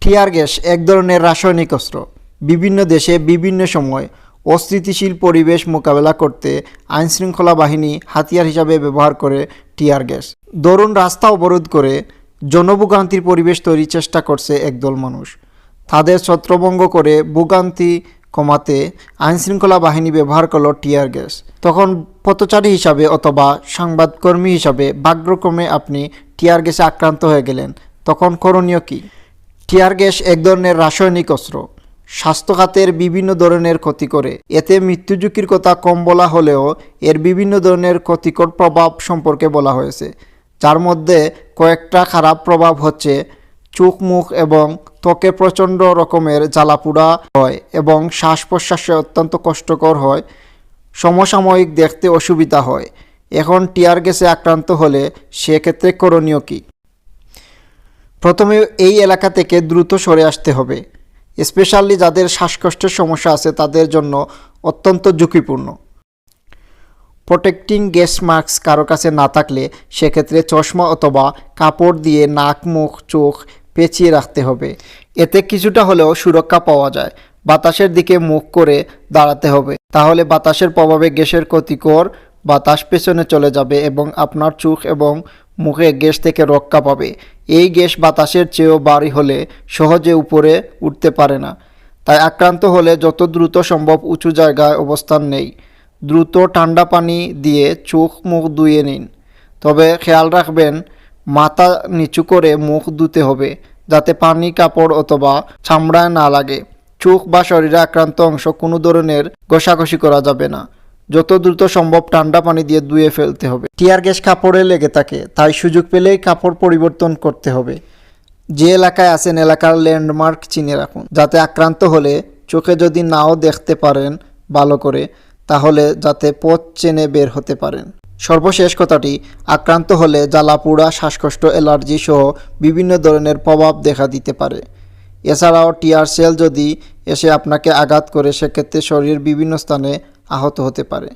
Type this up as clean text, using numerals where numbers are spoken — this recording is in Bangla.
টিয়ার গ্যাস এক ধরনের রাসায়নিক অস্ত্র। বিভিন্ন দেশে বিভিন্ন সময় অস্থিতিশীল পরিবেশ মোকাবেলা করতে আইনশৃঙ্খলা বাহিনী হাতিয়ার হিসাবে ব্যবহার করে টিয়ার গ্যাস। ধরুন, রাস্তা অবরোধ করে জনভোগান্তির পরিবেশ তৈরির চেষ্টা করছে একদল মানুষ। তাদের ছত্রভঙ্গ করে ভোগান্তি কমাতে আইনশৃঙ্খলা বাহিনী ব্যবহার করলো টিয়ার গ্যাস। তখন পথচারী হিসাবে অথবা সংবাদকর্মী হিসাবে ভাগ্যক্রমে আপনি টিয়ার গ্যাসে আক্রান্ত হয়ে গেলেন, তখন করণীয় কী? টিয়ার গ্যাস এক ধরনের রাসায়নিক অস্ত্র। স্বাস্থ্য খাতের বিভিন্ন ধরনের ক্ষতি করে। এতে মৃত্যু ঝুঁকির কথা কম বলা হলেও এর বিভিন্ন ধরনের ক্ষতিকর প্রভাব সম্পর্কে বলা হয়েছে, যার মধ্যে কয়েকটা খারাপ প্রভাব হচ্ছে চোখ, মুখ এবং ত্বকে প্রচণ্ড রকমের জ্বালাপোড়া হয় এবং শ্বাস প্রশ্বাসে অত্যন্ত কষ্টকর হয়, সমসাময়িক দেখতে অসুবিধা হয়। এখন টিয়ার গ্যাসে আক্রান্ত হলে সেক্ষেত্রে করণীয় কী? প্রথমে এই এলাকা থেকে দ্রুত সরে আসতে হবে। স্পেশালি যাদের শ্বাসকষ্টের সমস্যা আছে তাদের জন্য অত্যন্ত ঝুঁকিপূর্ণ। প্রোটেক্টিং গ্যাস মাস্ক কারো কাছে না থাকলে সেক্ষেত্রে চশমা অথবা কাপড় দিয়ে নাক, মুখ, চোখ পেঁচিয়ে রাখতে হবে। এতে কিছুটা হলেও সুরক্ষা পাওয়া যায়। বাতাসের দিকে মুখ করে দাঁড়াতে হবে, তাহলে বাতাসের প্রভাবে গ্যাসের ক্ষতিকর বাতাস পেছনে চলে যাবে এবং আপনার চোখ এবং মুখে গ্যাস থেকে রক্ষা পাবে। এই গ্যাস বাতাসের চেয়েও ভারী হলে সহজে উপরে উঠতে পারে না, তাই আক্রান্ত হলে যত দ্রুত সম্ভব উঁচু জায়গায় অবস্থান নেই। দ্রুত ঠান্ডা পানি দিয়ে চোখ মুখ ধুয়ে নিন, তবে খেয়াল রাখবেন মাথা নিচু করে মুখ ধুতে হবে যাতে পানি কাপড় অথবা চামড়ায় না লাগে। চোখ বা শরীরে আক্রান্ত অংশ কোনো ধরনের ঘষাঘষি করা যাবে না। যত দ্রুত সম্ভব ঠান্ডা পানি দিয়ে ধুয়ে ফেলতে হবে। টিয়ার গ্যাস কাপড়ে লেগে থাকে, তাই সুযোগ পেলেই কাপড় পরিবর্তন করতে হবে। যে এলাকায় আছেন এলাকার ল্যান্ডমার্ক চিনে রাখুন, যাতে আক্রান্ত হলে চোখে যদি নাও দেখতে পারেন ভালো করে, তাহলে যাতে পথ চেনে বের হতে পারেন। সর্বশেষ কথাটি, আক্রান্ত হলে জ্বালাপোড়া, শ্বাসকষ্ট, অ্যালার্জি সহ বিভিন্ন ধরনের প্রভাব দেখা দিতে পারে। এছাড়াও টিয়ার সেল যদি এসে আপনাকে আঘাত করে সেক্ষেত্রে শরীরের বিভিন্ন স্থানে আহত হতে পারে।